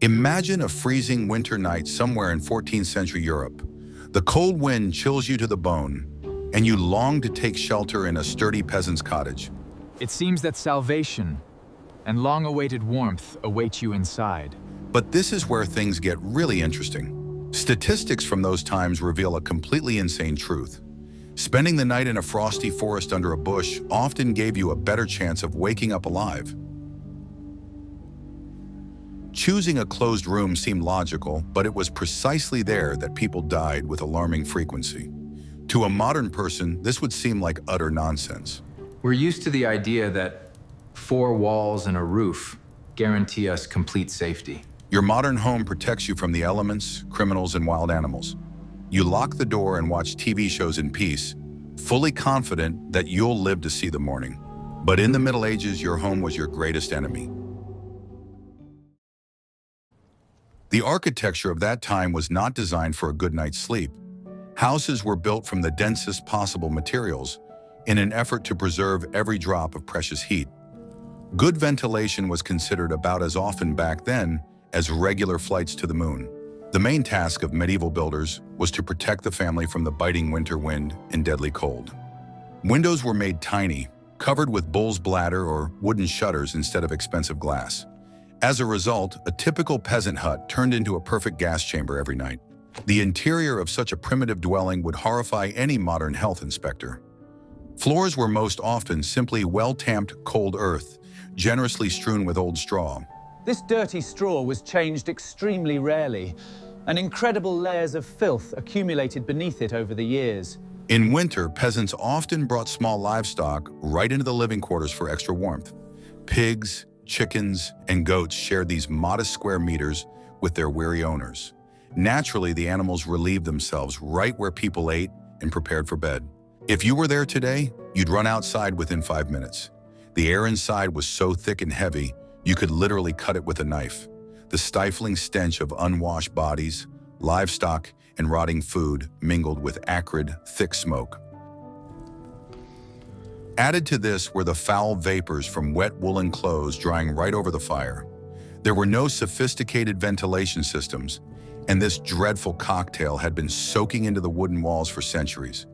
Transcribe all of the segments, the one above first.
Imagine a freezing winter night somewhere in 14th century Europe. The cold wind chills you to the bone, and you long to take shelter in a sturdy peasant's cottage. It seems that salvation and long-awaited warmth await you inside. But this is where things get really interesting. Statistics from those times reveal a completely insane truth. Spending the night in a frosty forest under a bush often gave you a better chance of waking up alive. Choosing a closed room seemed logical, but it was precisely there that people died with alarming frequency. To a modern person, this would seem like utter nonsense. We're used to the idea that 4 walls and a roof guarantee us complete safety. Your modern home protects you from the elements, criminals, and wild animals. You lock the door and watch TV shows in peace, fully confident that you'll live to see the morning. But in the Middle Ages, your home was your greatest enemy. The architecture of that time was not designed for a good night's sleep. Houses were built from the densest possible materials in an effort to preserve every drop of precious heat. Good ventilation was considered about as often back then as regular flights to the moon. The main task of medieval builders was to protect the family from the biting winter wind and deadly cold. Windows were made tiny, covered with bull's bladder or wooden shutters instead of expensive glass. As a result, a typical peasant hut turned into a perfect gas chamber every night. The interior of such a primitive dwelling would horrify any modern health inspector. Floors were most often simply well-tamped cold earth, generously strewn with old straw. This dirty straw was changed extremely rarely, and incredible layers of filth accumulated beneath it over the years. In winter, peasants often brought small livestock right into the living quarters for extra warmth. Pigs, chickens, and goats shared these modest square meters with their weary owners. Naturally, the animals relieved themselves right where people ate and prepared for bed. If you were there today, you'd run outside within 5 minutes. The air inside was so thick and heavy, you could literally cut it with a knife. The stifling stench of unwashed bodies, livestock, and rotting food mingled with acrid, thick smoke. Added to this were the foul vapors from wet woolen clothes drying right over the fire. There were no sophisticated ventilation systems, and this dreadful cocktail had been soaking into the wooden walls for centuries.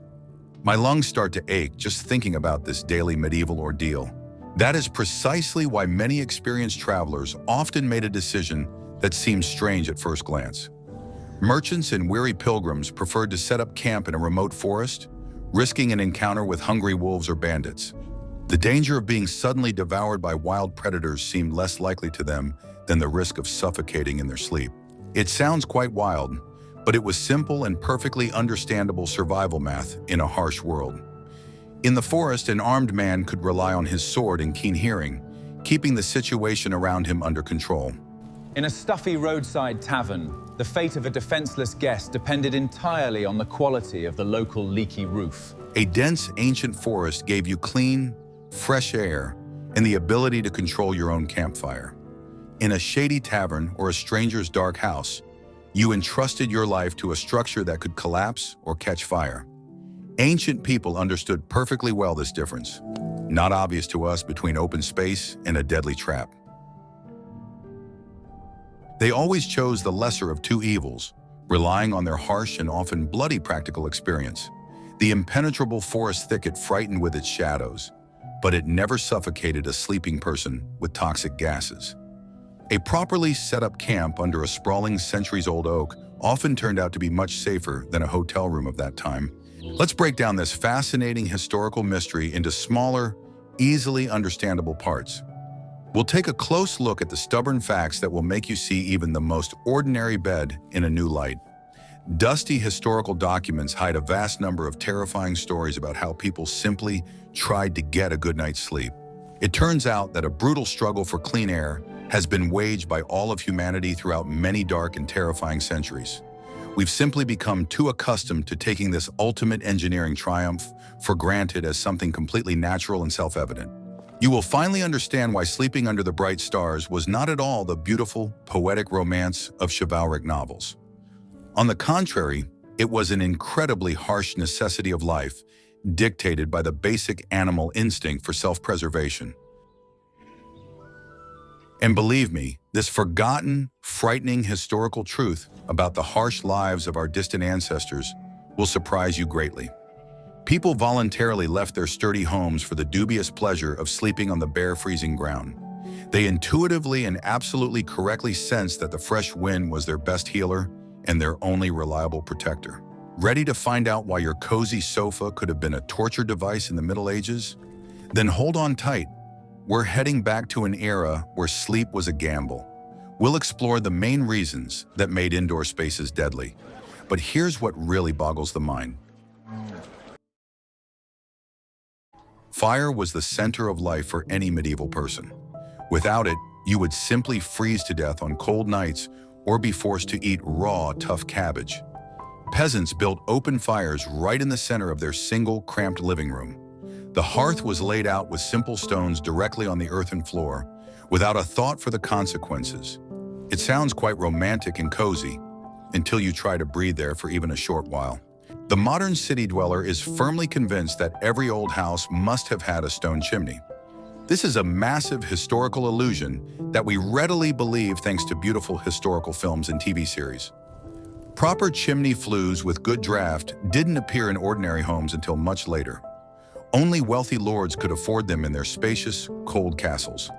My lungs start to ache just thinking about this daily medieval ordeal. That is precisely why many experienced travelers often made a decision that seemed strange at first glance. Merchants and weary pilgrims preferred to set up camp in a remote forest, risking an encounter with hungry wolves or bandits. The danger of being suddenly devoured by wild predators seemed less likely to them than the risk of suffocating in their sleep. It sounds quite wild, but it was simple and perfectly understandable survival math in a harsh world. In the forest, an armed man could rely on his sword and keen hearing, keeping the situation around him under control. In a stuffy roadside tavern, the fate of a defenseless guest depended entirely on the quality of the local leaky roof. A dense, ancient forest gave you clean, fresh air and the ability to control your own campfire. In a shady tavern or a stranger's dark house, you entrusted your life to a structure that could collapse or catch fire. Ancient people understood perfectly well this difference, not obvious to us between open space and a deadly trap. They always chose the lesser of two evils, relying on their harsh and often bloody practical experience. The impenetrable forest thicket frightened with its shadows, but it never suffocated a sleeping person with toxic gases. A properly set up camp under a sprawling centuries-old oak often turned out to be much safer than a hotel room of that time. Let's break down this fascinating historical mystery into smaller, easily understandable parts. We'll take a close look at the stubborn facts that will make you see even the most ordinary bed in a new light. Dusty historical documents hide a vast number of terrifying stories about how people simply tried to get a good night's sleep. It turns out that a brutal struggle for clean air has been waged by all of humanity throughout many dark and terrifying centuries. We've simply become too accustomed to taking this ultimate engineering triumph for granted as something completely natural and self-evident. You will finally understand why sleeping under the bright stars was not at all the beautiful, poetic romance of chivalric novels. On the contrary, it was an incredibly harsh necessity of life, dictated by the basic animal instinct for self-preservation. And believe me, this forgotten, frightening historical truth about the harsh lives of our distant ancestors will surprise you greatly. People voluntarily left their sturdy homes for the dubious pleasure of sleeping on the bare, freezing ground. They intuitively and absolutely correctly sensed that the fresh wind was their best healer and their only reliable protector. Ready to find out why your cozy sofa could have been a torture device in the Middle Ages? Then hold on tight. We're heading back to an era where sleep was a gamble. We'll explore the main reasons that made indoor spaces deadly. But here's what really boggles the mind. Fire was the center of life for any medieval person. Without it, you would simply freeze to death on cold nights or be forced to eat raw, tough cabbage. Peasants built open fires right in the center of their single, cramped living room. The hearth was laid out with simple stones directly on the earthen floor, without a thought for the consequences. It sounds quite romantic and cozy, until you try to breathe there for even a short while. The modern city dweller is firmly convinced that every old house must have had a stone chimney. This is a massive historical illusion that we readily believe thanks to beautiful historical films and TV series. Proper chimney flues with good draft didn't appear in ordinary homes until much later. Only wealthy lords could afford them in their spacious, cold castles.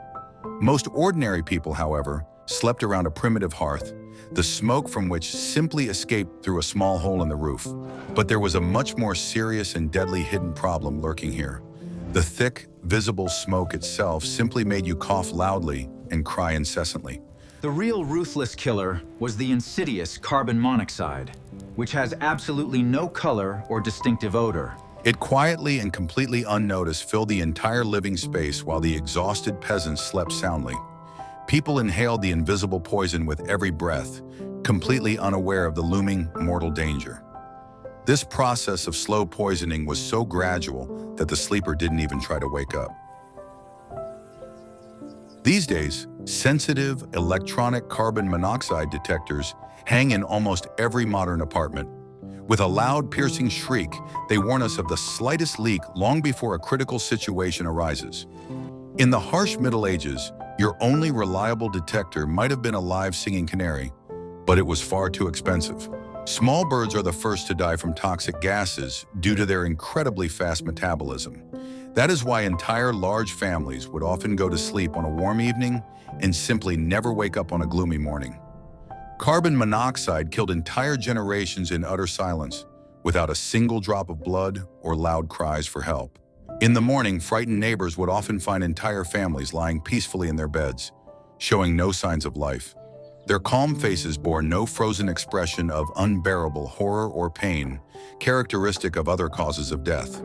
Most ordinary people, however, slept around a primitive hearth, the smoke from which simply escaped through a small hole in the roof. But there was a much more serious and deadly hidden problem lurking here. The thick, visible smoke itself simply made you cough loudly and cry incessantly. The real ruthless killer was the insidious carbon monoxide, which has absolutely no color or distinctive odor. It quietly and completely unnoticed filled the entire living space while the exhausted peasants slept soundly. People inhaled the invisible poison with every breath, completely unaware of the looming mortal danger. This process of slow poisoning was so gradual that the sleeper didn't even try to wake up. These days, sensitive electronic carbon monoxide detectors hang in almost every modern apartment. With a loud, piercing shriek, they warn us of the slightest leak long before a critical situation arises. In the harsh Middle Ages, your only reliable detector might have been a live singing canary, but it was far too expensive. Small birds are the first to die from toxic gases due to their incredibly fast metabolism. That is why entire large families would often go to sleep on a warm evening and simply never wake up on a gloomy morning. Carbon monoxide killed entire generations in utter silence, without a single drop of blood or loud cries for help. In the morning, frightened neighbors would often find entire families lying peacefully in their beds, showing no signs of life. Their calm faces bore no frozen expression of unbearable horror or pain, characteristic of other causes of death.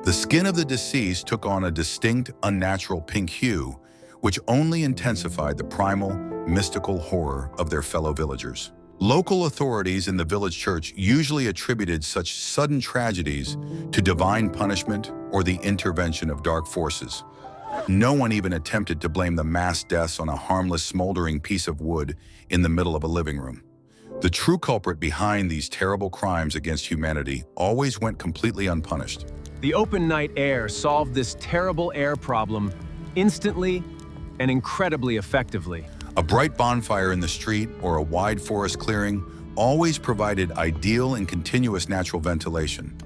The skin of the deceased took on a distinct, unnatural pink hue, which only intensified the primal, mystical horror of their fellow villagers. Local authorities in the village church usually attributed such sudden tragedies to divine punishment or the intervention of dark forces. No one even attempted to blame the mass deaths on a harmless, smoldering piece of wood in the middle of a living room. The true culprit behind these terrible crimes against humanity always went completely unpunished. The open night air solved this terrible air problem instantly and incredibly effectively. A bright bonfire in the street or a wide forest clearing always provided ideal and continuous natural ventilation.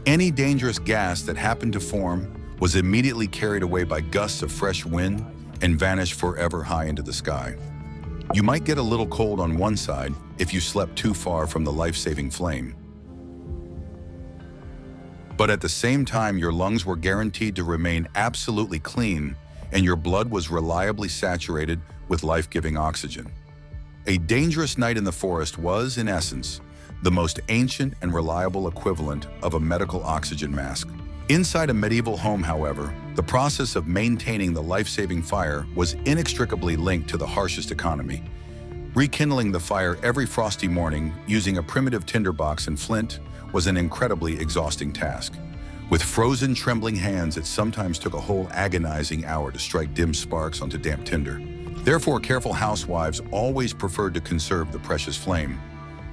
Any dangerous gas that happened to form was immediately carried away by gusts of fresh wind and vanished forever high into the sky. You might get a little cold on one side if you slept too far from the life-saving flame. But at the same time, your lungs were guaranteed to remain absolutely clean and your blood was reliably saturated with life-giving oxygen. A dangerous night in the forest was, in essence, the most ancient and reliable equivalent of a medical oxygen mask. Inside a medieval home, however, the process of maintaining the life-saving fire was inextricably linked to the harshest economy. Rekindling the fire every frosty morning using a primitive tinderbox and flint was an incredibly exhausting task. With frozen, trembling hands, it sometimes took a whole agonizing hour to strike dim sparks onto damp tinder. Therefore, careful housewives always preferred to conserve the precious flame,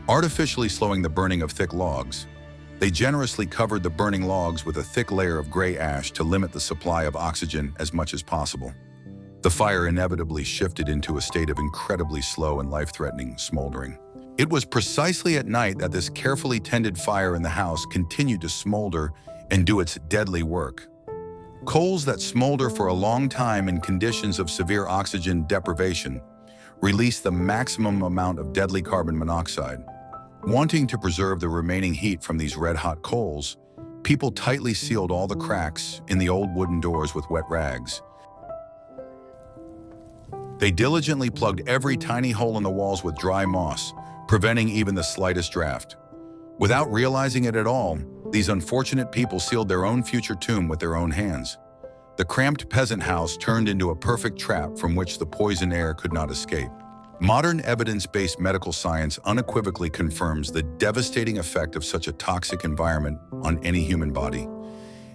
artificially slowing the burning of thick logs. They generously covered the burning logs with a thick layer of gray ash to limit the supply of oxygen as much as possible. The fire inevitably shifted into a state of incredibly slow and life-threatening smoldering. It was precisely at night that this carefully tended fire in the house continued to smolder and do its deadly work. Coals that smolder for a long time in conditions of severe oxygen deprivation release the maximum amount of deadly carbon monoxide. Wanting to preserve the remaining heat from these red-hot coals, people tightly sealed all the cracks in the old wooden doors with wet rags. They diligently plugged every tiny hole in the walls with dry moss, preventing even the slightest draft. Without realizing it at all, these unfortunate people sealed their own future tomb with their own hands. The cramped peasant house turned into a perfect trap from which the poison air could not escape. Modern evidence-based medical science unequivocally confirms the devastating effect of such a toxic environment on any human body.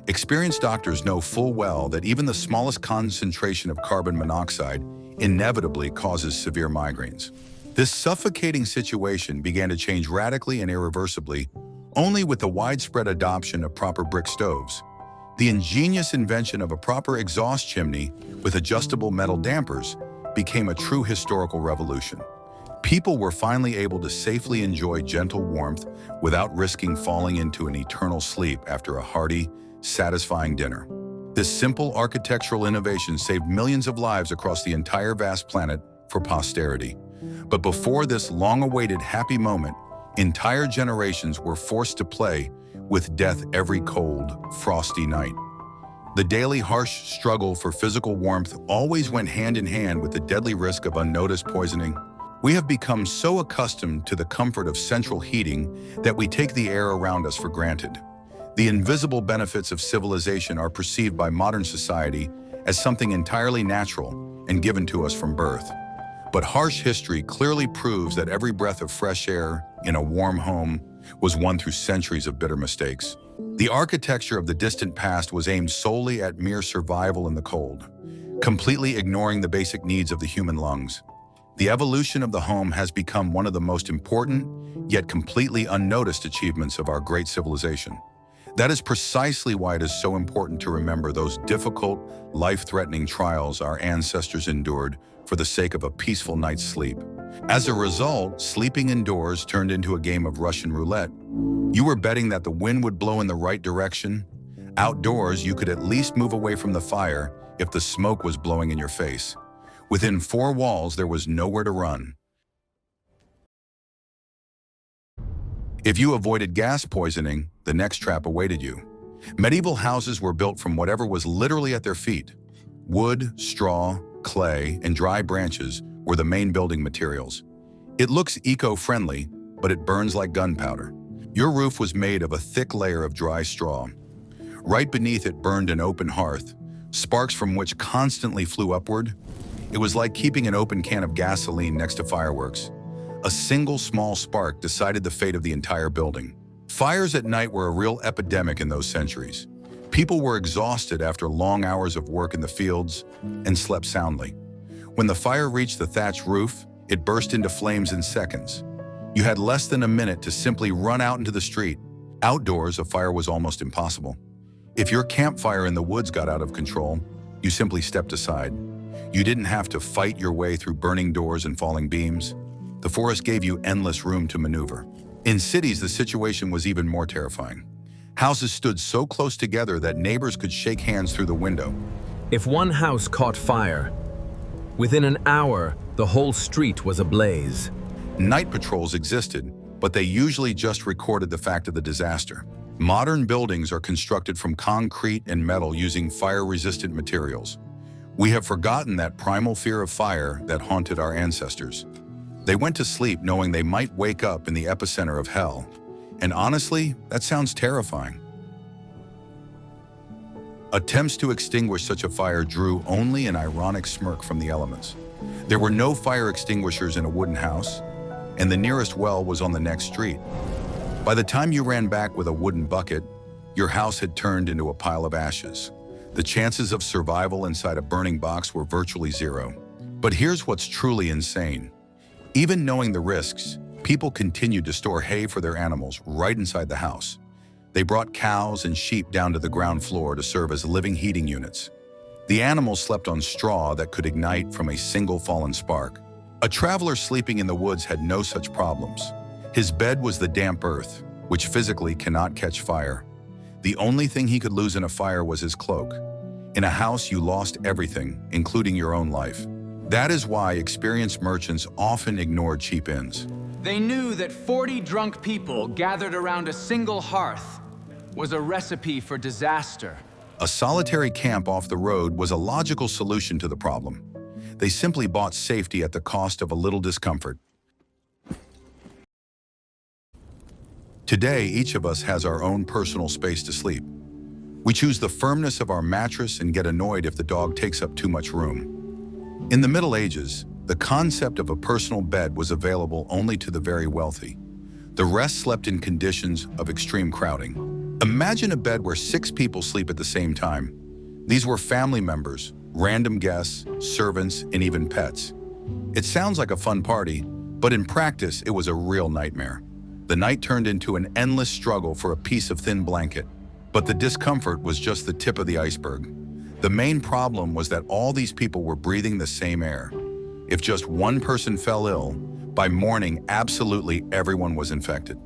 Experienced doctors know full well that even the smallest concentration of carbon monoxide inevitably causes severe migraines. This suffocating situation began to change radically and irreversibly only with the widespread adoption of proper brick stoves. The ingenious invention of a proper exhaust chimney with adjustable metal dampers became a true historical revolution. People were finally able to safely enjoy gentle warmth without risking falling into an eternal sleep after a hearty, satisfying dinner. This simple architectural innovation saved millions of lives across the entire vast planet for posterity. But before this long-awaited happy moment, entire generations were forced to play with death every cold, frosty night. The daily harsh struggle for physical warmth always went hand in hand with the deadly risk of unnoticed poisoning. We have become so accustomed to the comfort of central heating that we take the air around us for granted. The invisible benefits of civilization are perceived by modern society as something entirely natural and given to us from birth. But harsh history clearly proves that every breath of fresh air in a warm home was won through centuries of bitter mistakes. The architecture of the distant past was aimed solely at mere survival in the cold, completely ignoring the basic needs of the human lungs. The evolution of the home has become one of the most important, yet completely unnoticed achievements of our great civilization. That is precisely why it is so important to remember those difficult, life-threatening trials our ancestors endured for the sake of a peaceful night's sleep. As a result, sleeping indoors turned into a game of Russian roulette. You were betting that the wind would blow in the right direction. Outdoors, you could at least move away from the fire if the smoke was blowing in your face. Within four walls, there was nowhere to run. If you avoided gas poisoning, the next trap awaited you. Medieval houses were built from whatever was literally at their feet. Wood, straw, clay, and dry branches were the main building materials. It looks eco-friendly, but it burns like gunpowder. Your roof was made of a thick layer of dry straw. Right beneath it burned an open hearth, sparks from which constantly flew upward. It was like keeping an open can of gasoline next to fireworks. A single small spark decided the fate of the entire building. Fires at night were a real epidemic in those centuries. People were exhausted after long hours of work in the fields and slept soundly. When the fire reached the thatched roof, it burst into flames in seconds. You had less than a minute to simply run out into the street. Outdoors, a fire was almost impossible. If your campfire in the woods got out of control, you simply stepped aside. You didn't have to fight your way through burning doors and falling beams. The forest gave you endless room to maneuver. In cities, the situation was even more terrifying. Houses stood so close together that neighbors could shake hands through the window. If one house caught fire, within an hour, the whole street was ablaze. Night patrols existed, but they usually just recorded the fact of the disaster. Modern buildings are constructed from concrete and metal using fire-resistant materials. We have forgotten that primal fear of fire that haunted our ancestors. They went to sleep knowing they might wake up in the epicenter of hell. And honestly, that sounds terrifying. Attempts to extinguish such a fire drew only an ironic smirk from the elements. There were no fire extinguishers in a wooden house, and the nearest well was on the next street. By the time you ran back with a wooden bucket, your house had turned into a pile of ashes. The chances of survival inside a burning box were virtually zero. But here's what's truly insane. Even knowing the risks, people continued to store hay for their animals right inside the house. They brought cows and sheep down to the ground floor to serve as living heating units. The animals slept on straw that could ignite from a single fallen spark. A traveler sleeping in the woods had no such problems. His bed was the damp earth, which physically cannot catch fire. The only thing he could lose in a fire was his cloak. In a house, you lost everything, including your own life. That is why experienced merchants often ignored cheap inns. They knew that 40 drunk people gathered around a single hearth was a recipe for disaster. A solitary camp off the road was a logical solution to the problem. They simply bought safety at the cost of a little discomfort. Today, each of us has our own personal space to sleep. We choose the firmness of our mattress and get annoyed if the dog takes up too much room. In the Middle Ages, the concept of a personal bed was available only to the very wealthy. The rest slept in conditions of extreme crowding. Imagine a bed where 6 people sleep at the same time. These were family members, random guests, servants, and even pets. It sounds like a fun party, but in practice, it was a real nightmare. The night turned into an endless struggle for a piece of thin blanket. But the discomfort was just the tip of the iceberg. The main problem was that all these people were breathing the same air. If just one person fell ill, by morning, absolutely everyone was infected.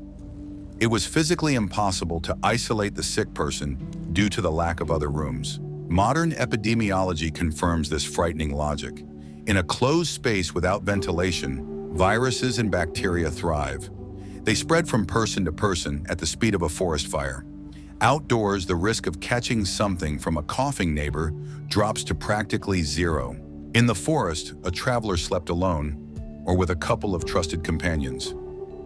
It was physically impossible to isolate the sick person due to the lack of other rooms. Modern epidemiology confirms this frightening logic. In a closed space without ventilation, viruses and bacteria thrive. They spread from person to person at the speed of a forest fire. Outdoors, the risk of catching something from a coughing neighbor drops to practically zero. In the forest, a traveler slept alone or with a couple of trusted companions.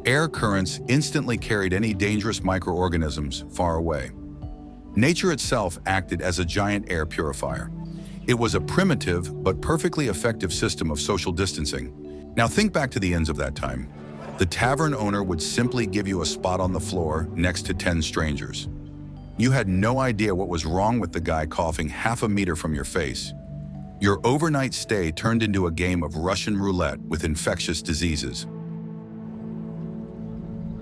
Air currents instantly carried any dangerous microorganisms far away. Nature itself acted as a giant air purifier. It was a primitive but perfectly effective system of social distancing. Now think back to the inns of that time. The tavern owner would simply give you a spot on the floor next to 10 strangers. You had no idea what was wrong with the guy coughing half a meter from your face. Your overnight stay turned into a game of Russian roulette with infectious diseases.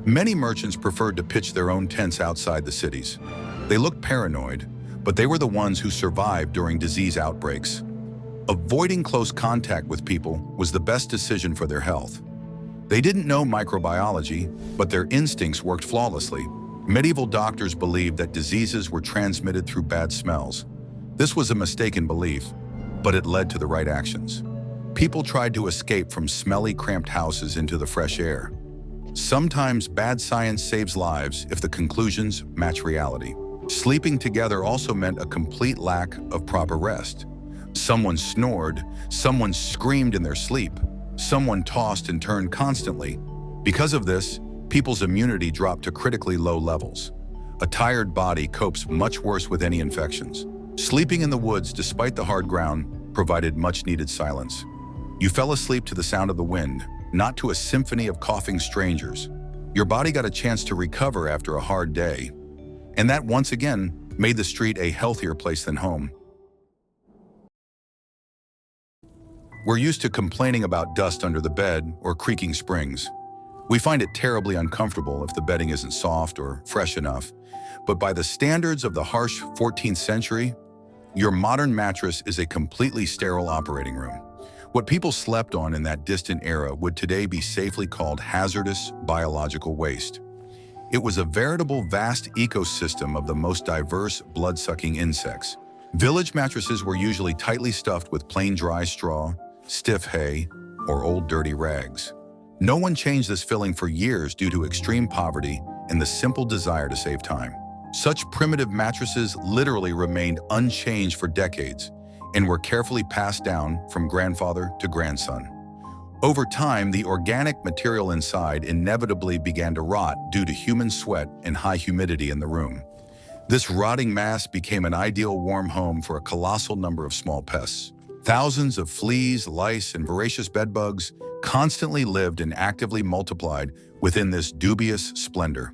Many merchants preferred to pitch their own tents outside the cities. They looked paranoid, but they were the ones who survived during disease outbreaks. Avoiding close contact with people was the best decision for their health. They didn't know microbiology, but their instincts worked flawlessly. Medieval doctors believed that diseases were transmitted through bad smells. This was a mistaken belief, but it led to the right actions. People tried to escape from smelly, cramped houses into the fresh air. Sometimes bad science saves lives if the conclusions match reality. Sleeping together also meant a complete lack of proper rest. Someone snored, someone screamed in their sleep, someone tossed and turned constantly. Because of this, people's immunity dropped to critically low levels. A tired body copes much worse with any infections. Sleeping in the woods, despite the hard ground, provided much-needed silence. You fell asleep to the sound of the wind, not to a symphony of coughing strangers. Your body got a chance to recover after a hard day. And that, once again, made the street a healthier place than home. We're used to complaining about dust under the bed or creaking springs. We find it terribly uncomfortable if the bedding isn't soft or fresh enough. But by the standards of the harsh 14th century, your modern mattress is a completely sterile operating room. What people slept on in that distant era would today be safely called hazardous biological waste. It was a veritable vast ecosystem of the most diverse blood-sucking insects. Village mattresses were usually tightly stuffed with plain dry straw, stiff hay, or old dirty rags. No one changed this filling for years due to extreme poverty and the simple desire to save time. Such primitive mattresses literally remained unchanged for decades and were carefully passed down from grandfather to grandson. Over time, the organic material inside inevitably began to rot due to human sweat and high humidity in the room. This rotting mass became an ideal warm home for a colossal number of small pests. Thousands of fleas, lice, and voracious bedbugs constantly lived and actively multiplied within this dubious splendor.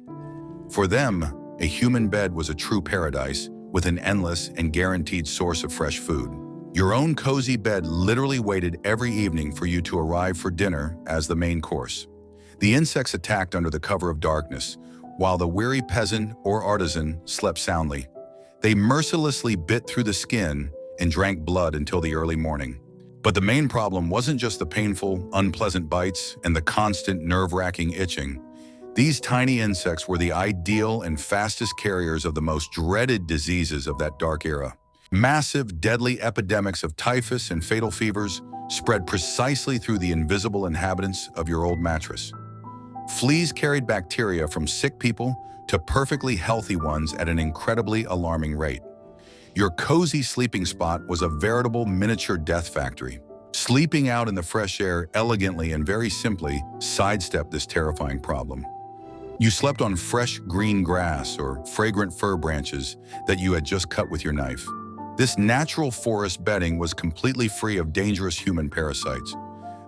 For them, a human bed was a true paradise with an endless and guaranteed source of fresh food. Your own cozy bed literally waited every evening for you to arrive for dinner as the main course. The insects attacked under the cover of darkness, while the weary peasant or artisan slept soundly. They mercilessly bit through the skin and drank blood until the early morning. But the main problem wasn't just the painful, unpleasant bites and the constant nerve-wracking itching. These tiny insects were the ideal and fastest carriers of the most dreaded diseases of that dark era. Massive, deadly epidemics of typhus and fatal fevers spread precisely through the invisible inhabitants of your old mattress. Fleas carried bacteria from sick people to perfectly healthy ones at an incredibly alarming rate. Your cozy sleeping spot was a veritable miniature death factory. Sleeping out in the fresh air elegantly and very simply sidestepped this terrifying problem. You slept on fresh green grass or fragrant fir branches that you had just cut with your knife. This natural forest bedding was completely free of dangerous human parasites.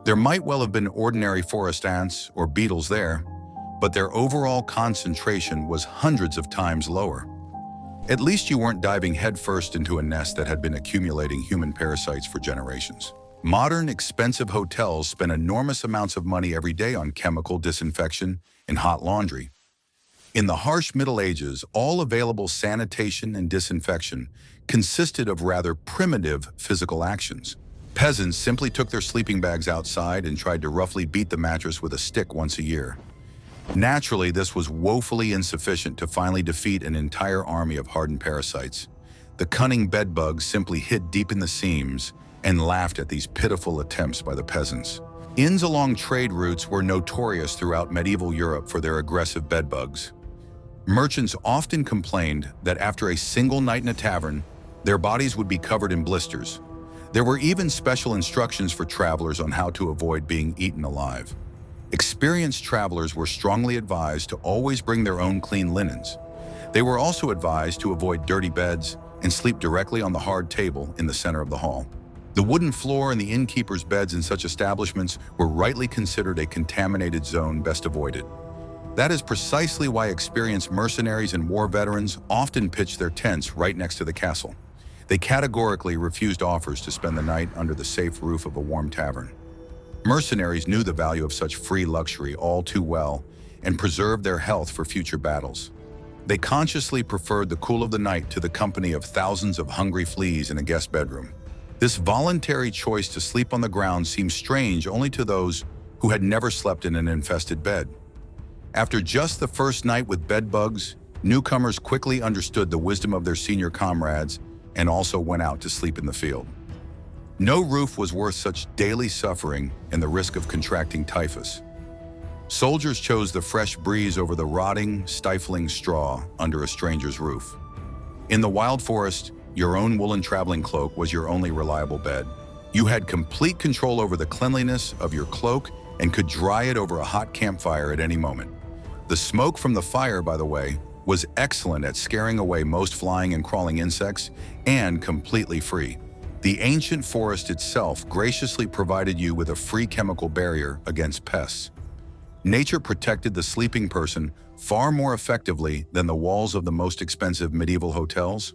There might well have been ordinary forest ants or beetles there, but their overall concentration was hundreds of times lower. At least you weren't diving headfirst into a nest that had been accumulating human parasites for generations. Modern, expensive hotels spend enormous amounts of money every day on chemical disinfection and hot laundry. In the harsh Middle Ages, all available sanitation and disinfection consisted of rather primitive physical actions. Peasants simply took their sleeping bags outside and tried to roughly beat the mattress with a stick once a year. Naturally, this was woefully insufficient to finally defeat an entire army of hardened parasites. The cunning bedbugs simply hid deep in the seams and laughed at these pitiful attempts by the peasants. Inns along trade routes were notorious throughout medieval Europe for their aggressive bedbugs. Merchants often complained that after a single night in a tavern, their bodies would be covered in blisters. There were even special instructions for travelers on how to avoid being eaten alive. Experienced travelers were strongly advised to always bring their own clean linens. They were also advised to avoid dirty beds and sleep directly on the hard table in the center of the hall. The wooden floor and the innkeepers' beds in such establishments were rightly considered a contaminated zone best avoided. That is precisely why experienced mercenaries and war veterans often pitched their tents right next to the castle. They categorically refused offers to spend the night under the safe roof of a warm tavern. Mercenaries knew the value of such free luxury all too well and preserved their health for future battles. They consciously preferred the cool of the night to the company of thousands of hungry fleas in a guest bedroom. This voluntary choice to sleep on the ground seemed strange only to those who had never slept in an infested bed. After just the first night with bedbugs, newcomers quickly understood the wisdom of their senior comrades and also went out to sleep in the field. No roof was worth such daily suffering and the risk of contracting typhus. Soldiers chose the fresh breeze over the rotting, stifling straw under a stranger's roof. In the wild forest, your own woolen traveling cloak was your only reliable bed. You had complete control over the cleanliness of your cloak and could dry it over a hot campfire at any moment. The smoke from the fire, by the way, was excellent at scaring away most flying and crawling insects and completely free. The ancient forest itself graciously provided you with a free chemical barrier against pests. Nature protected the sleeping person far more effectively than the walls of the most expensive medieval hotels.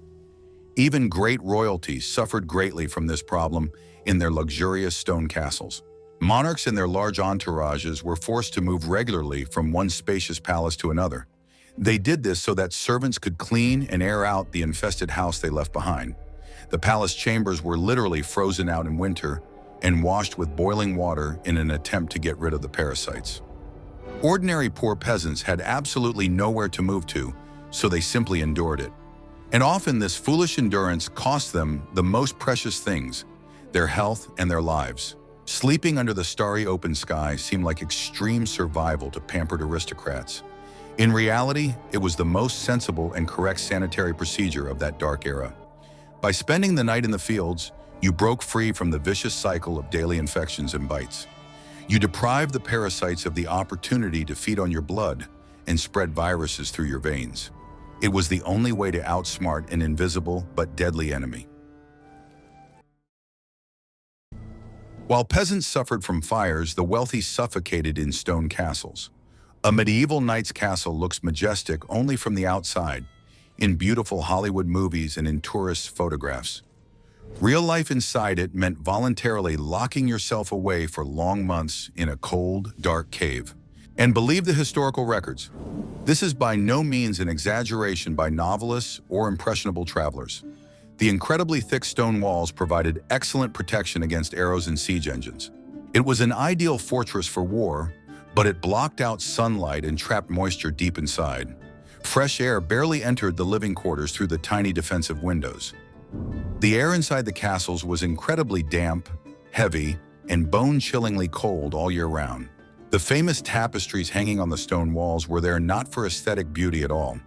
Even great royalty suffered greatly from this problem in their luxurious stone castles. Monarchs and their large entourages were forced to move regularly from one spacious palace to another. They did this so that servants could clean and air out the infested house they left behind. The palace chambers were literally frozen out in winter and washed with boiling water in an attempt to get rid of the parasites. Ordinary poor peasants had absolutely nowhere to move to, so they simply endured it. And often this foolish endurance cost them the most precious things, their health and their lives. Sleeping under the starry open sky seemed like extreme survival to pampered aristocrats. In reality, it was the most sensible and correct sanitary procedure of that dark era. By spending the night in the fields, you broke free from the vicious cycle of daily infections and bites. You deprived the parasites of the opportunity to feed on your blood and spread viruses through your veins. It was the only way to outsmart an invisible but deadly enemy. While peasants suffered from fires, the wealthy suffocated in stone castles. A medieval knight's castle looks majestic only from the outside, in beautiful Hollywood movies and in tourist photographs. Real life inside it meant voluntarily locking yourself away for long months in a cold, dark cave. And believe the historical records. This is by no means an exaggeration by novelists or impressionable travelers. The incredibly thick stone walls provided excellent protection against arrows and siege engines. It was an ideal fortress for war, but it blocked out sunlight and trapped moisture deep inside. Fresh air barely entered the living quarters through the tiny defensive windows. The air inside the castles was incredibly damp, heavy, and bone-chillingly cold all year round. The famous tapestries hanging on the stone walls were there not for aesthetic beauty at all.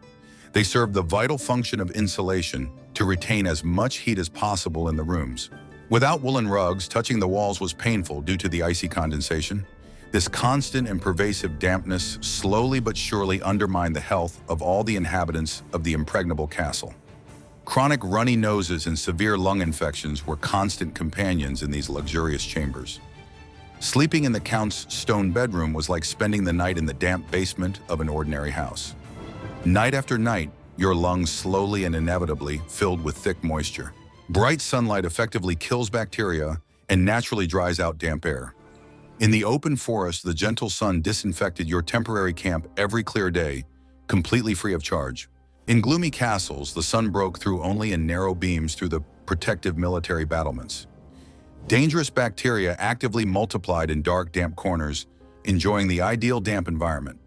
They served the vital function of insulation to retain as much heat as possible in the rooms. Without woolen rugs, touching the walls was painful due to the icy condensation. This constant and pervasive dampness slowly but surely undermined the health of all the inhabitants of the impregnable castle. Chronic runny noses and severe lung infections were constant companions in these luxurious chambers. Sleeping in the Count's stone bedroom was like spending the night in the damp basement of an ordinary house. Night after night, your lungs slowly and inevitably filled with thick moisture. Bright sunlight effectively kills bacteria and naturally dries out damp air. In the open forest, the gentle sun disinfected your temporary camp every clear day, completely free of charge. In gloomy castles, the sun broke through only in narrow beams through the protective military battlements. Dangerous bacteria actively multiplied in dark, damp corners, enjoying the ideal damp environment.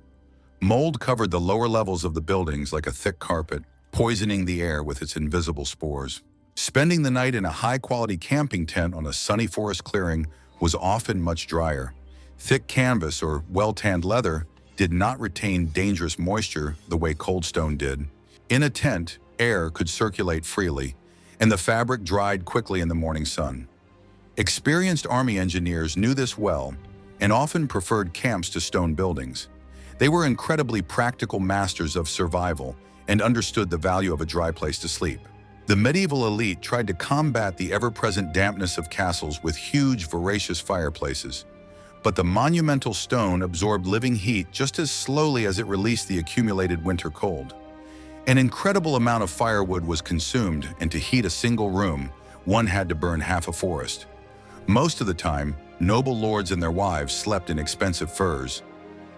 Mold covered the lower levels of the buildings like a thick carpet, poisoning the air with its invisible spores. Spending the night in a high-quality camping tent on a sunny forest clearing was often much drier. Thick canvas or well-tanned leather did not retain dangerous moisture the way cold stone did. In a tent, air could circulate freely, and the fabric dried quickly in the morning sun. Experienced army engineers knew this well and often preferred camps to stone buildings. They were incredibly practical masters of survival and understood the value of a dry place to sleep. The medieval elite tried to combat the ever-present dampness of castles with huge, voracious fireplaces. But the monumental stone absorbed living heat just as slowly as it released the accumulated winter cold. An incredible amount of firewood was consumed, and to heat a single room, one had to burn half a forest. Most of the time, noble lords and their wives slept in expensive furs.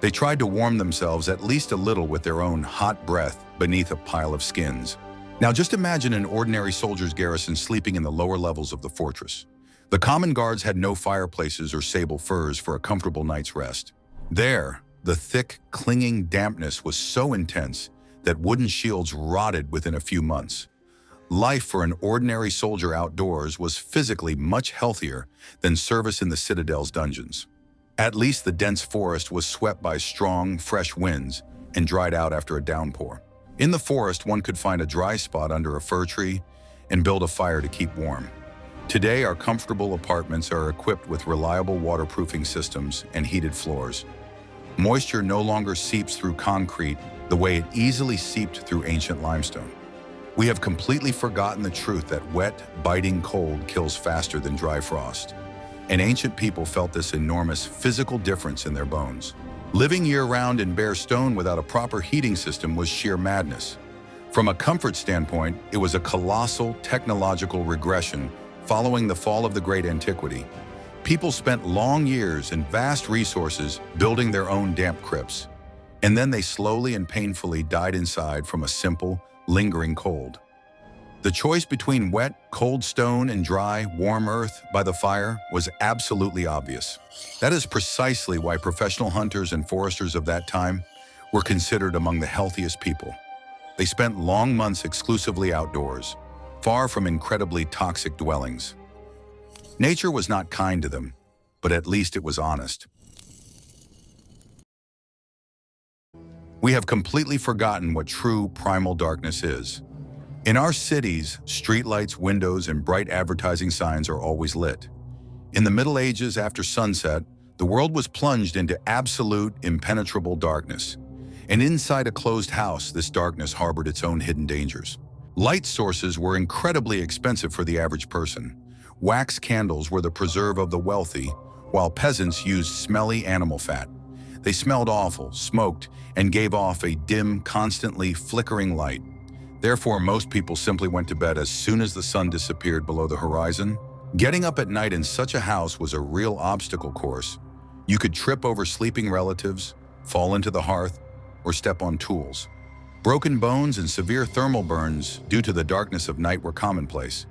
They tried to warm themselves at least a little with their own hot breath beneath a pile of skins. Now just imagine an ordinary soldier's garrison sleeping in the lower levels of the fortress. The common guards had no fireplaces or sable furs for a comfortable night's rest. There, the thick, clinging dampness was so intense that wooden shields rotted within a few months. Life for an ordinary soldier outdoors was physically much healthier than service in the Citadel's dungeons. At least the dense forest was swept by strong, fresh winds and dried out after a downpour. In the forest, one could find a dry spot under a fir tree and build a fire to keep warm. Today, our comfortable apartments are equipped with reliable waterproofing systems and heated floors. Moisture no longer seeps through concrete the way it easily seeped through ancient limestone. We have completely forgotten the truth that wet, biting cold kills faster than dry frost. And ancient people felt this enormous physical difference in their bones. Living year-round in bare stone without a proper heating system was sheer madness. From a comfort standpoint, it was a colossal technological regression following the fall of the Great Antiquity. People spent long years and vast resources building their own damp crypts, and then they slowly and painfully died inside from a simple, lingering cold. The choice between wet, cold stone and dry, warm earth by the fire was absolutely obvious. That is precisely why professional hunters and foresters of that time were considered among the healthiest people. They spent long months exclusively outdoors, far from incredibly toxic dwellings. Nature was not kind to them, but at least it was honest. We have completely forgotten what true primal darkness is. In our cities, streetlights, windows, and bright advertising signs are always lit. In the Middle Ages, after sunset, the world was plunged into absolute, impenetrable darkness. And inside a closed house, this darkness harbored its own hidden dangers. Light sources were incredibly expensive for the average person. Wax candles were the preserve of the wealthy, while peasants used smelly animal fat. They smelled awful, smoked, and gave off a dim, constantly flickering light. Therefore, most people simply went to bed as soon as the sun disappeared below the horizon. Getting up at night in such a house was a real obstacle course. You could trip over sleeping relatives, fall into the hearth, or step on tools. Broken bones and severe thermal burns due to the darkness of night were commonplace.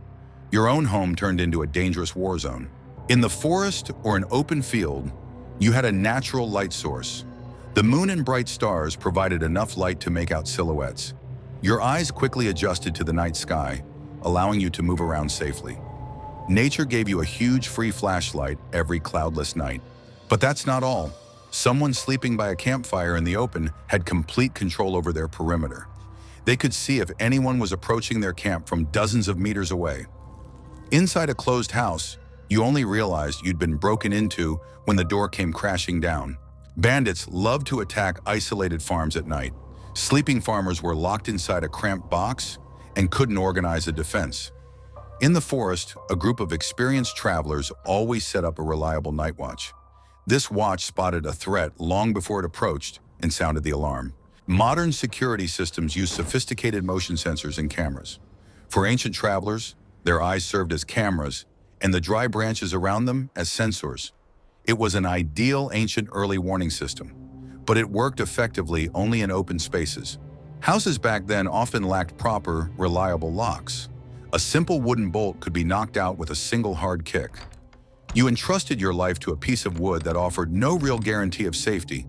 Your own home turned into a dangerous war zone. In the forest or an open field, you had a natural light source. The moon and bright stars provided enough light to make out silhouettes. Your eyes quickly adjusted to the night sky, allowing you to move around safely. Nature gave you a huge free flashlight every cloudless night. But that's not all. Someone sleeping by a campfire in the open had complete control over their perimeter. They could see if anyone was approaching their camp from dozens of meters away. Inside a closed house, you only realized you'd been broken into when the door came crashing down. Bandits loved to attack isolated farms at night. Sleeping farmers were locked inside a cramped box and couldn't organize a defense. In the forest, a group of experienced travelers always set up a reliable night watch. This watch spotted a threat long before it approached and sounded the alarm. Modern security systems use sophisticated motion sensors and cameras. For ancient travelers, their eyes served as cameras and the dry branches around them as sensors. It was an ideal ancient early warning system, but it worked effectively only in open spaces. Houses back then often lacked proper, reliable locks. A simple wooden bolt could be knocked out with a single hard kick. You entrusted your life to a piece of wood that offered no real guarantee of safety.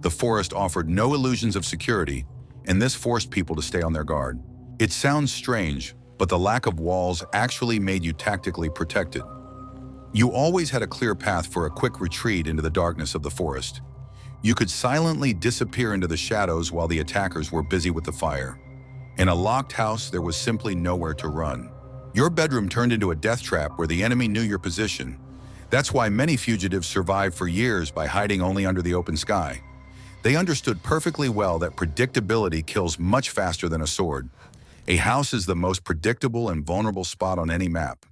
The forest offered no illusions of security, and this forced people to stay on their guard. It sounds strange, but the lack of walls actually made you tactically protected. You always had a clear path for a quick retreat into the darkness of the forest. You could silently disappear into the shadows while the attackers were busy with the fire. In a locked house, there was simply nowhere to run. Your bedroom turned into a death trap where the enemy knew your position. That's why many fugitives survived for years by hiding only under the open sky. They understood perfectly well that predictability kills much faster than a sword. A house is the most predictable and vulnerable spot on any map.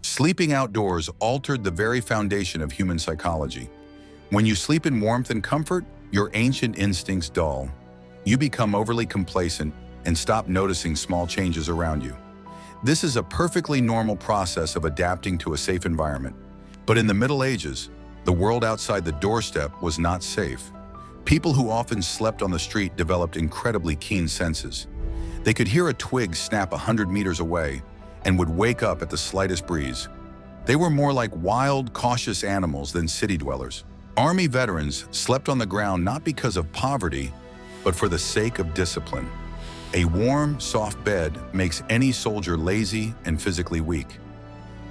Sleeping outdoors altered the very foundation of human psychology. When you sleep in warmth and comfort, your ancient instincts dull. You become overly complacent and stop noticing small changes around you. This is a perfectly normal process of adapting to a safe environment. But in the Middle Ages, the world outside the doorstep was not safe. People who often slept on the street developed incredibly keen senses. They could hear a twig snap 100 meters away and would wake up at the slightest breeze. They were more like wild, cautious animals than city dwellers. Army veterans slept on the ground not because of poverty, but for the sake of discipline. A warm, soft bed makes any soldier lazy and physically weak.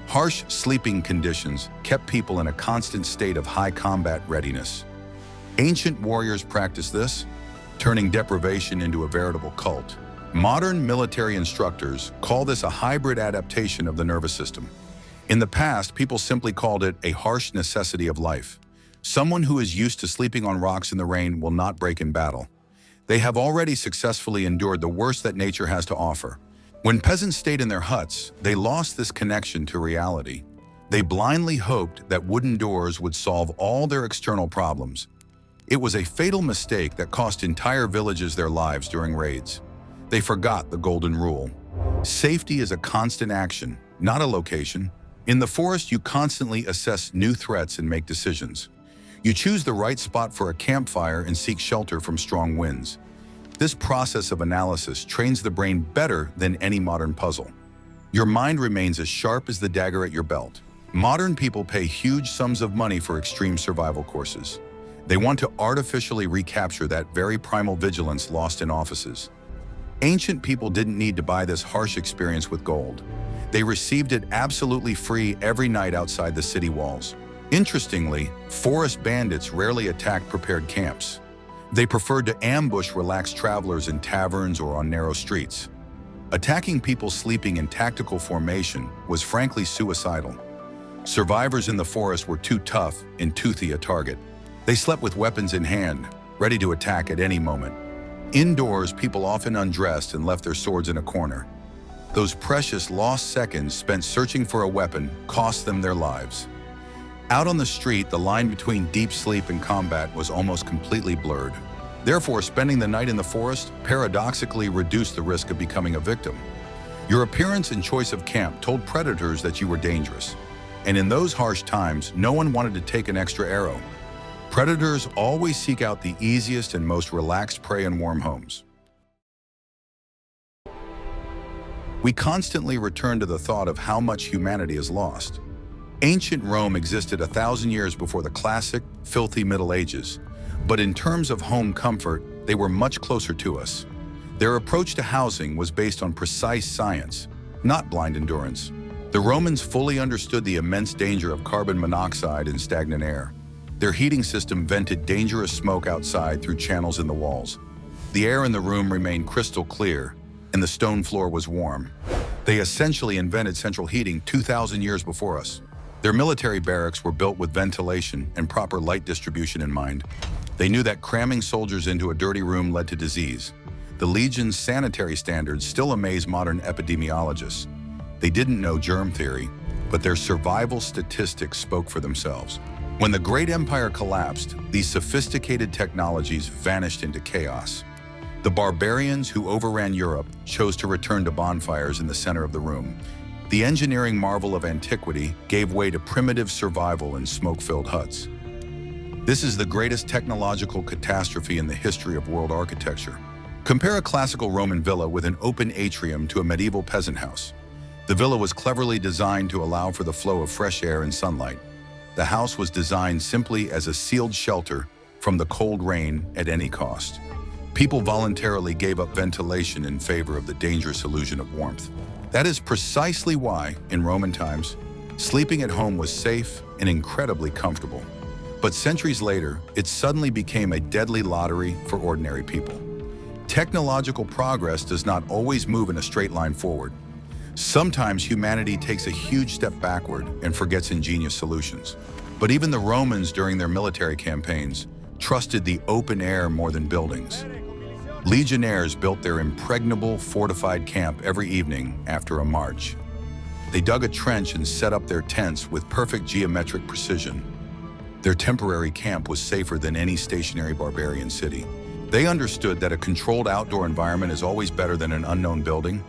Harsh sleeping conditions kept people in a constant state of high combat readiness. Ancient warriors practiced this, turning deprivation into a veritable cult. Modern military instructors call this a hybrid adaptation of the nervous system. In the past, people simply called it a harsh necessity of life. Someone who is used to sleeping on rocks in the rain will not break in battle. They have already successfully endured the worst that nature has to offer. When peasants stayed in their huts, they lost this connection to reality. They blindly hoped that wooden doors would solve all their external problems. It was a fatal mistake that cost entire villages their lives during raids. They forgot the golden rule. Safety is a constant action, not a location. In the forest, you constantly assess new threats and make decisions. You choose the right spot for a campfire and seek shelter from strong winds. This process of analysis trains the brain better than any modern puzzle. Your mind remains as sharp as the dagger at your belt. Modern people pay huge sums of money for extreme survival courses. They want to artificially recapture that very primal vigilance lost in offices. Ancient people didn't need to buy this harsh experience with gold. They received it absolutely free every night outside the city walls. Interestingly, forest bandits rarely attacked prepared camps. They preferred to ambush relaxed travelers in taverns or on narrow streets. Attacking people sleeping in tactical formation was frankly suicidal. Survivors in the forest were too tough and toothy a target. They slept with weapons in hand, ready to attack at any moment. Indoors, people often undressed and left their swords in a corner. Those precious lost seconds spent searching for a weapon cost them their lives. Out on the street, the line between deep sleep and combat was almost completely blurred. Therefore, spending the night in the forest paradoxically reduced the risk of becoming a victim. Your appearance and choice of camp told predators that you were dangerous. And in those harsh times, no one wanted to take an extra arrow. Predators always seek out the easiest and most relaxed prey in warm homes. We constantly return to the thought of how much humanity is lost. Ancient Rome existed 1,000 years before the classic, filthy Middle Ages, but in terms of home comfort, they were much closer to us. Their approach to housing was based on precise science, not blind endurance. The Romans fully understood the immense danger of carbon monoxide and stagnant air. Their heating system vented dangerous smoke outside through channels in the walls. The air in the room remained crystal clear, and the stone floor was warm. They essentially invented central heating 2,000 years before us. Their military barracks were built with ventilation and proper light distribution in mind. They knew that cramming soldiers into a dirty room led to disease. The legion's sanitary standards still amaze modern epidemiologists. They didn't know germ theory, but their survival statistics spoke for themselves. When the great empire collapsed, these sophisticated technologies vanished into chaos. The barbarians who overran Europe chose to return to bonfires in the center of the room. The engineering marvel of antiquity gave way to primitive survival in smoke-filled huts. This is the greatest technological catastrophe in the history of world architecture. Compare a classical Roman villa with an open atrium to a medieval peasant house. The villa was cleverly designed to allow for the flow of fresh air and sunlight. The house was designed simply as a sealed shelter from the cold rain at any cost. People voluntarily gave up ventilation in favor of the dangerous illusion of warmth. That is precisely why, in Roman times, sleeping at home was safe and incredibly comfortable. But centuries later, it suddenly became a deadly lottery for ordinary people. Technological progress does not always move in a straight line forward. Sometimes humanity takes a huge step backward and forgets ingenious solutions. But even the Romans during their military campaigns trusted the open air more than buildings. Legionnaires built their impregnable, fortified camp every evening after a march. They dug a trench and set up their tents with perfect geometric precision. Their temporary camp was safer than any stationary barbarian city. They understood that a controlled outdoor environment is always better than an unknown building.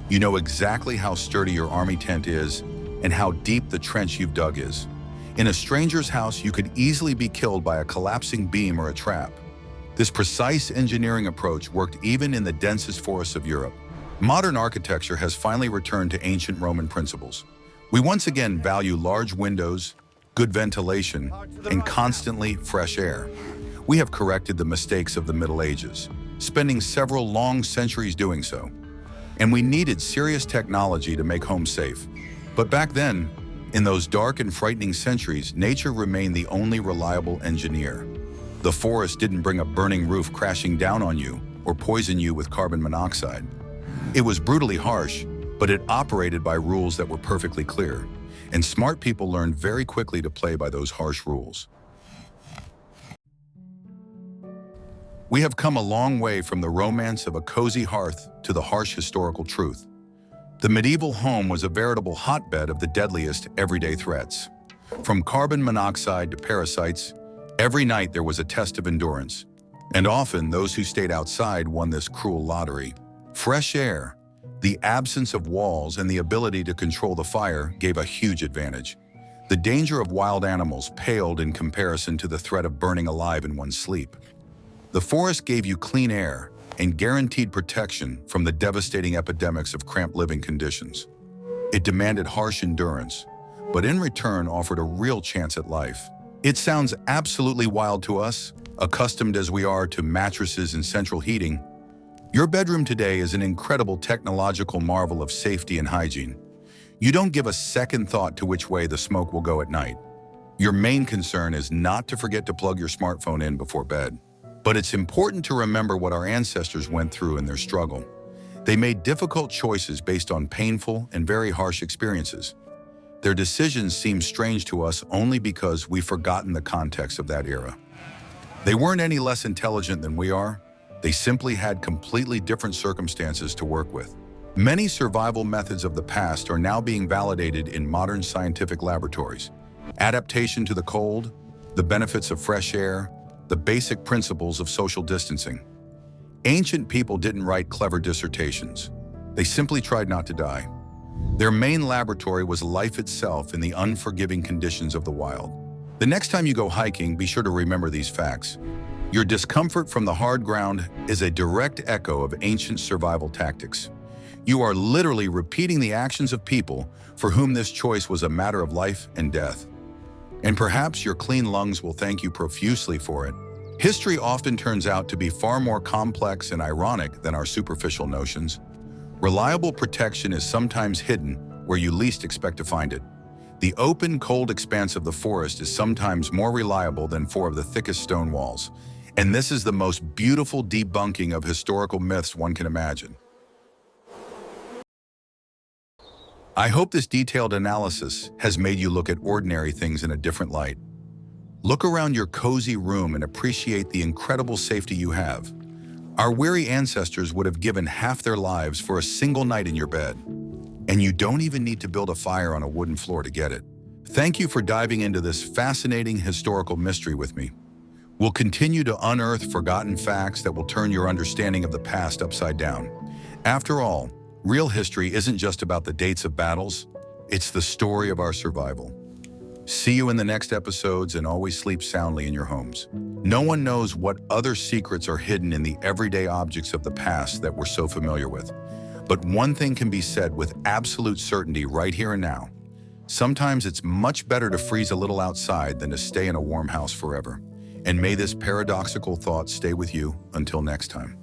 You know exactly how sturdy your army tent is and how deep the trench you've dug is. In a stranger's house, you could easily be killed by a collapsing beam or a trap. This precise engineering approach worked even in the densest forests of Europe. Modern architecture has finally returned to ancient Roman principles. We once again value large windows, good ventilation, and constantly fresh air. We have corrected the mistakes of the Middle Ages, spending several long centuries doing so. And we needed serious technology to make homes safe. But back then, in those dark and frightening centuries, nature remained the only reliable engineer. The forest didn't bring a burning roof crashing down on you or poison you with carbon monoxide. It was brutally harsh, but it operated by rules that were perfectly clear. And smart people learned very quickly to play by those harsh rules. We have come a long way from the romance of a cozy hearth to the harsh historical truth. The medieval home was a veritable hotbed of the deadliest everyday threats. From carbon monoxide to parasites, every night there was a test of endurance. And often those who stayed outside won this cruel lottery. Fresh air, the absence of walls, and the ability to control the fire gave a huge advantage. The danger of wild animals paled in comparison to the threat of burning alive in one's sleep. The forest gave you clean air and guaranteed protection from the devastating epidemics of cramped living conditions. It demanded harsh endurance, but in return offered a real chance at life. It sounds absolutely wild to us, accustomed as we are to mattresses and central heating. Your bedroom today is an incredible technological marvel of safety and hygiene. You don't give a second thought to which way the smoke will go at night. Your main concern is not to forget to plug your smartphone in before bed. But it's important to remember what our ancestors went through in their struggle. They made difficult choices based on painful and very harsh experiences. Their decisions seem strange to us only because we've forgotten the context of that era. They weren't any less intelligent than we are. They simply had completely different circumstances to work with. Many survival methods of the past are now being validated in modern scientific laboratories. Adaptation to the cold, the benefits of fresh air, the basic principles of social distancing. Ancient people didn't write clever dissertations. They simply tried not to die. Their main laboratory was life itself in the unforgiving conditions of the wild. The next time you go hiking, be sure to remember these facts. Your discomfort from the hard ground is a direct echo of ancient survival tactics. You are literally repeating the actions of people for whom this choice was a matter of life and death. And perhaps your clean lungs will thank you profusely for it. History often turns out to be far more complex and ironic than our superficial notions. Reliable protection is sometimes hidden where you least expect to find it. The open, cold expanse of the forest is sometimes more reliable than four of the thickest stone walls. And this is the most beautiful debunking of historical myths one can imagine. I hope this detailed analysis has made you look at ordinary things in a different light. Look around your cozy room and appreciate the incredible safety you have. Our weary ancestors would have given half their lives for a single night in your bed. And you don't even need to build a fire on a wooden floor to get it. Thank you for diving into this fascinating historical mystery with me. We'll continue to unearth forgotten facts that will turn your understanding of the past upside down. After all, real history isn't just about the dates of battles, it's the story of our survival. See you in the next episodes, and always sleep soundly in your homes. No one knows what other secrets are hidden in the everyday objects of the past that we're so familiar with. But one thing can be said with absolute certainty right here and now. Sometimes it's much better to freeze a little outside than to stay in a warm house forever. And may this paradoxical thought stay with you until next time.